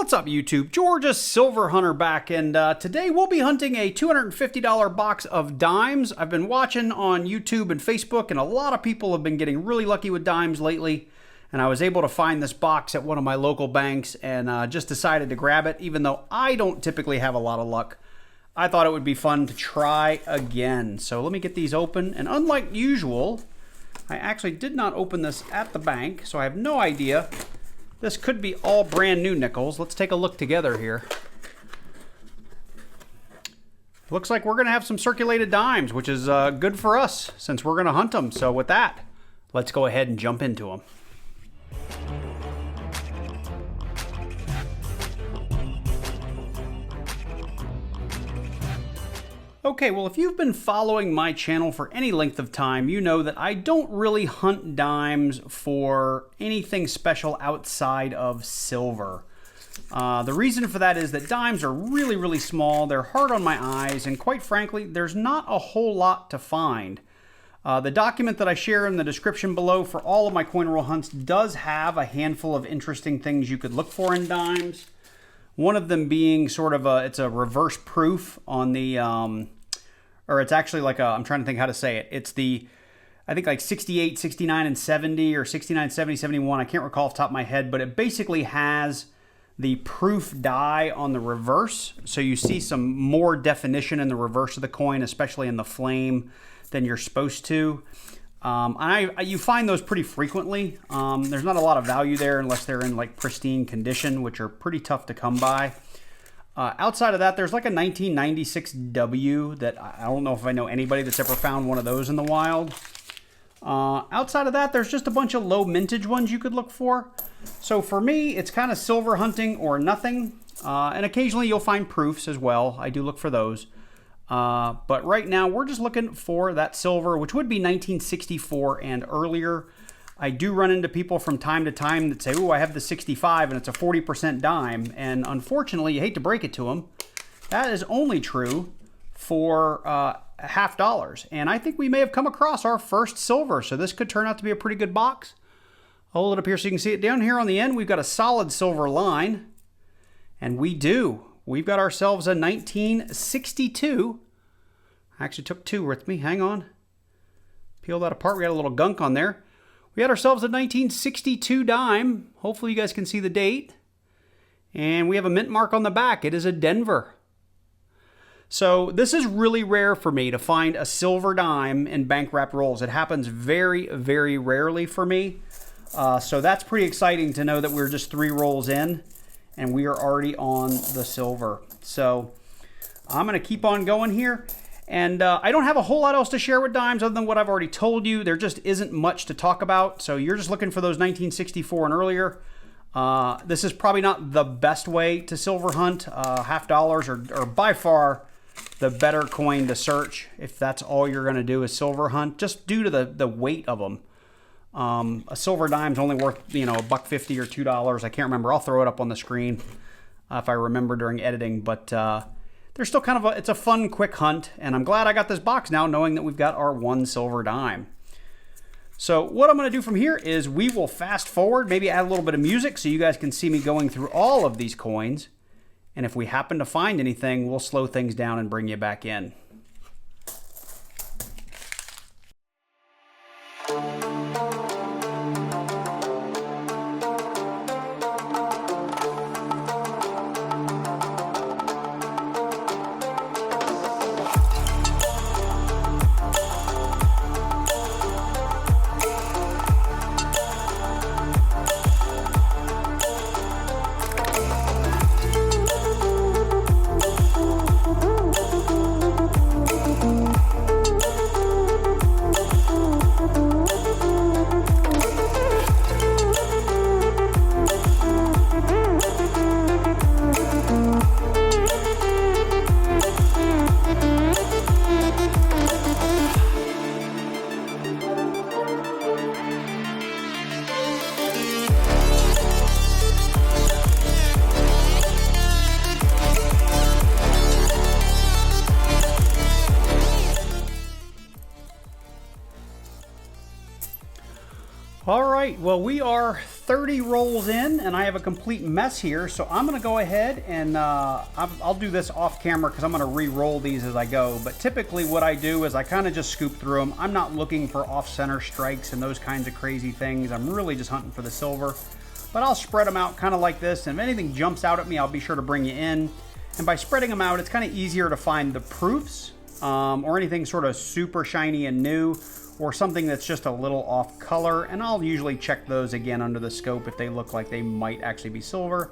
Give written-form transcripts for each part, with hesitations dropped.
What's up, YouTube? Georgia Silver Hunter back, and today we'll be hunting a $250 box of dimes. I've been watching on YouTube and Facebook, and a lot of people have been getting really lucky with dimes lately, and I was able to find this box at one of my local banks and just decided to grab it, even though I don't typically have a lot of luck. I thought it would be fun to try again. So let me get these open, and unlike usual, I actually did not open this at the bank, so I have no idea. This could be all brand new nickels. Let's take a look together here. Looks like we're going to have some circulated dimes, which is good for us since we're going to hunt them. So with that, let's go ahead and jump into them. Okay, well, if you've been following my channel for any length of time, you know that I don't really hunt dimes for anything special outside of silver. The reason for that is that dimes are really, really small, they're hard on my eyes, and quite frankly, there's not a whole lot to find. The document that I share in the description below for all of my coin roll hunts does have a handful of interesting things you could look for in dimes. One of them being sort of it's a reverse proof on the, or it's actually like I'm trying to think how to say it. It's the, I think like 68, 69, and 70, or 69, 70, 71. I can't recall off the top of my head, but it basically has the proof die on the reverse. So you see some more definition in the reverse of the coin, especially in the flame, than you're supposed to. You find those pretty frequently. There's not a lot of value there unless they're in like pristine condition, which are pretty tough to come by. Outside of that, there's like a 1996 W that I don't know if I know anybody that's ever found one of those in the wild. Outside of that, there's just a bunch of low mintage ones you could look for. So for me, it's kind of silver hunting or nothing. And occasionally you'll find proofs as well. I do look for those. But right now we're just looking for that silver, which would be 1964 and earlier. I do run into people from time to time that say, "Oh, I have the 65 and it's a 40% dime." And unfortunately, you hate to break it to them, that is only true for $50. And I think we may have come across our first silver. So this could turn out to be a pretty good box. I'll hold it up here so you can see it. Down here on the end, we've got a solid silver line. And we do. We've got ourselves a 1962. I actually took two with me. Hang on. Peel that apart. We had a little gunk on there. We had ourselves a 1962 dime. Hopefully you guys can see the date. And we have a mint mark on the back. It is a Denver. So this is really rare for me to find a silver dime in bank wrapped rolls. It happens very, very rarely for me. So that's pretty exciting to know that we're just 3 rolls in and we are already on the silver. So I'm going to keep on going here. And I don't have a whole lot else to share with dimes other than what I've already told you. There just isn't much to talk about. So you're just looking for those 1964 and earlier. This is probably not the best way to silver hunt. $50 are by far the better coin to search if that's all you're going to do is silver hunt, just due to the weight of them. A silver dime's only worth, $1.50 or $2. I can't remember. I'll throw it up on the screen if I remember during editing. But they're still kind of it's a fun, quick hunt. And I'm glad I got this box now, knowing that we've got our 1 silver dime. So what I'm going to do from here is we will fast forward, maybe add a little bit of music so you guys can see me going through all of these coins. And if we happen to find anything, we'll slow things down and bring you back in. right, well, we are 30 rolls in, and I have a complete mess here, so I'm going to go ahead and I'll do this off camera because I'm going to re-roll these as I go. But typically what I do is I kind of just scoop through them. I'm not looking for off-center strikes and those kinds of crazy things. I'm really just hunting for the silver. But I'll spread them out kind of like this, and if anything jumps out at me, I'll be sure to bring you in. And by spreading them out, it's kind of easier to find the proofs or anything sort of super shiny and new, or something that's just a little off color, and I'll usually check those again under the scope if they look like they might actually be silver.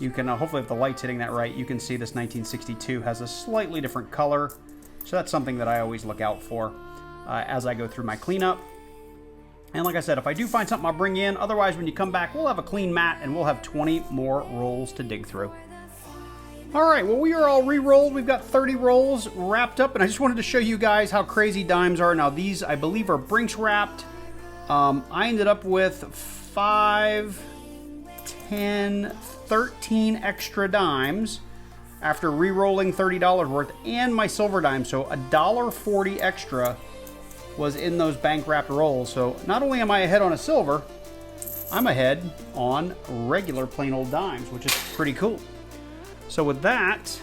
You can, hopefully if the light's hitting that right, you can see this 1962 has a slightly different color, so that's something that I always look out for as I go through my cleanup. And like I said, if I do find something, I'll bring you in. Otherwise, when you come back, we'll have a clean mat, and we'll have 20 more rolls to dig through. All right, well, we are all re-rolled. We've got 30 rolls wrapped up, and I just wanted to show you guys how crazy dimes are. Now, these, I believe, are Brinks wrapped. I ended up with 5, 10, 13 extra dimes after re-rolling $30 worth, and my silver dime. So $1.40 extra was in those bank wrapped rolls. So not only am I ahead on a silver, I'm ahead on regular plain old dimes, which is pretty cool. So with that,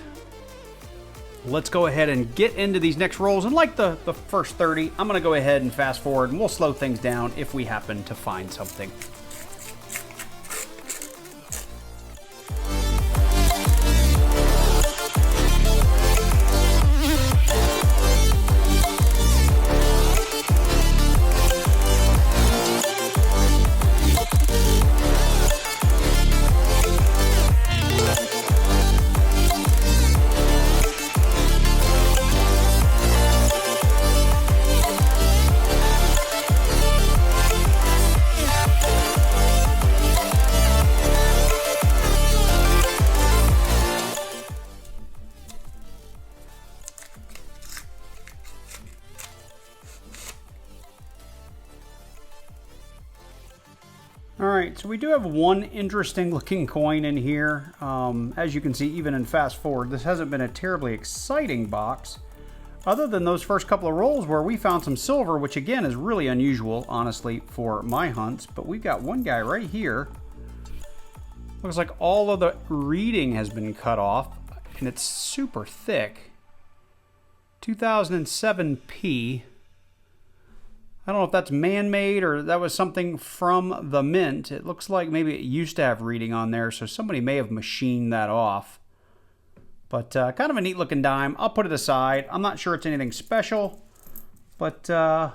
let's go ahead and get into these next rolls. And like the first 30, I'm going to go ahead and fast forward, and we'll slow things down if we happen to find something. Alright, so we do have one interesting looking coin in here. As you can see, even in fast forward, this hasn't been a terribly exciting box, other than those first couple of rolls where we found some silver, which again is really unusual, honestly, for my hunts. But we've got one guy right here. Looks like all of the reading has been cut off, and it's super thick. 2007 P. I don't know if that's man-made or that was something from the mint. It looks like maybe it used to have reading on there, so somebody may have machined that off. But kind of a neat-looking dime. I'll put it aside. I'm not sure it's anything special, but we'll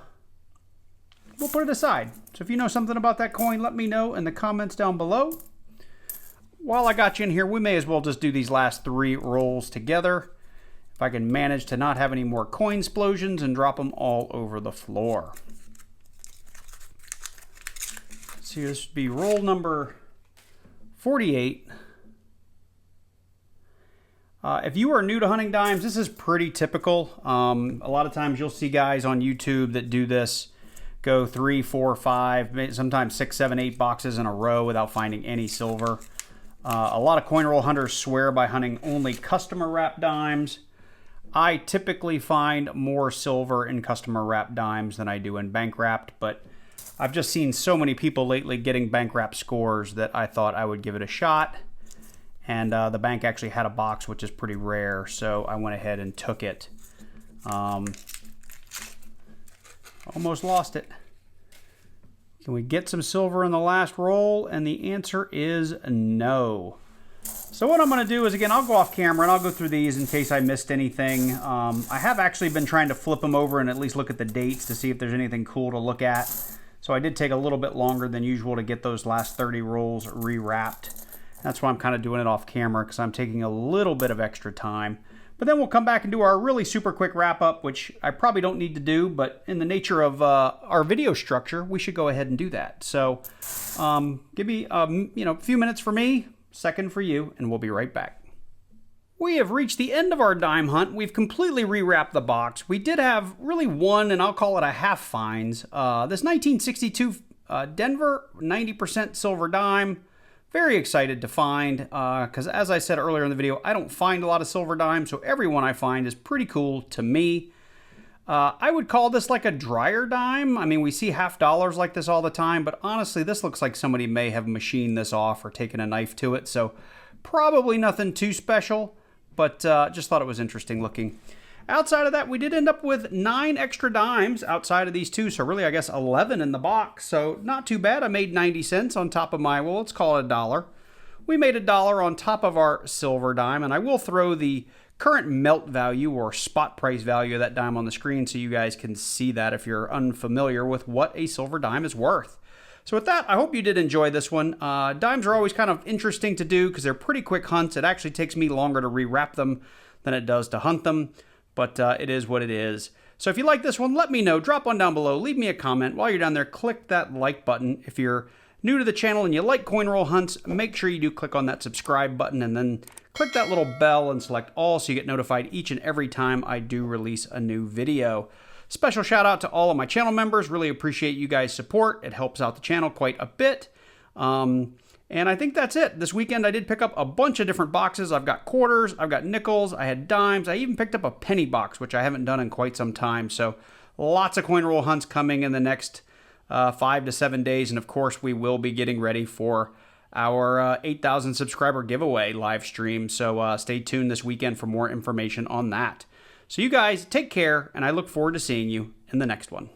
put it aside. So if you know something about that coin, let me know in the comments down below. While I got you in here, we may as well just do these last 3 rolls together. If I can manage to not have any more coin explosions and drop them all over the floor. See, this would be roll number 48. If you are new to hunting dimes, this is pretty typical. A lot of times you'll see guys on YouTube that do this, go 3, 4, 5, sometimes 6, 7, 8 boxes in a row without finding any silver. A lot of coin roll hunters swear by hunting only customer wrapped dimes. I typically find more silver in customer wrapped dimes than I do in bank wrapped, but I've just seen so many people lately getting bank wrap scores that I thought I would give it a shot. And the bank actually had a box, which is pretty rare, so I went ahead and took it. Almost lost it. Can we get some silver in the last roll? And the answer is no. So what I'm going to do is, again, I'll go off camera and I'll go through these in case I missed anything. I have actually been trying to flip them over and at least look at the dates to see if there's anything cool to look at. So I did take a little bit longer than usual to get those last 30 rolls rewrapped. That's why I'm kind of doing it off camera, because I'm taking a little bit of extra time. But then we'll come back and do our really super quick wrap up, which I probably don't need to do, but in the nature of our video structure, we should go ahead and do that. So give me a few minutes for me, second for you, and we'll be right back. We have reached the end of our dime hunt. We've completely rewrapped the box. We did have really one, and I'll call it a half finds. This 1962 Denver 90% silver dime. Very excited to find, because as I said earlier in the video, I don't find a lot of silver dimes, so every one I find is pretty cool to me. I would call this like a dryer dime. I mean, we see half dollars like this all the time, but honestly, this looks like somebody may have machined this off or taken a knife to it, so probably nothing too special, but just thought it was interesting looking. Outside of that, we did end up with 9 extra dimes outside of these two, so really, I guess 11 in the box, so not too bad. I made 90 cents on top of my, well, let's call it $1. We made $1 on top of our silver dime, and I will throw the current melt value or spot price value of that dime on the screen so you guys can see that if you're unfamiliar with what a silver dime is worth. So with that, I hope you did enjoy this one. Dimes are always kind of interesting to do because they're pretty quick hunts. It actually takes me longer to rewrap them than it does to hunt them, but it is what it is. So if you like this one, let me know. Drop one down below. Leave me a comment. While you're down there, click that like button. If you're new to the channel and you like coin roll hunts, make sure you do click on that subscribe button and then click that little bell and select all so you get notified each and every time I do release a new video. Special shout out to all of my channel members. Really appreciate you guys' support. It helps out the channel quite a bit. And I think that's it. This weekend I did pick up a bunch of different boxes. I've got quarters, I've got nickels, I had dimes. I even picked up a penny box, which I haven't done in quite some time. So lots of coin roll hunts coming in the next 5 to 7 days. And of course, we will be getting ready for our 8,000 subscriber giveaway live stream. So stay tuned this weekend for more information on that. So you guys take care, and I look forward to seeing you in the next one.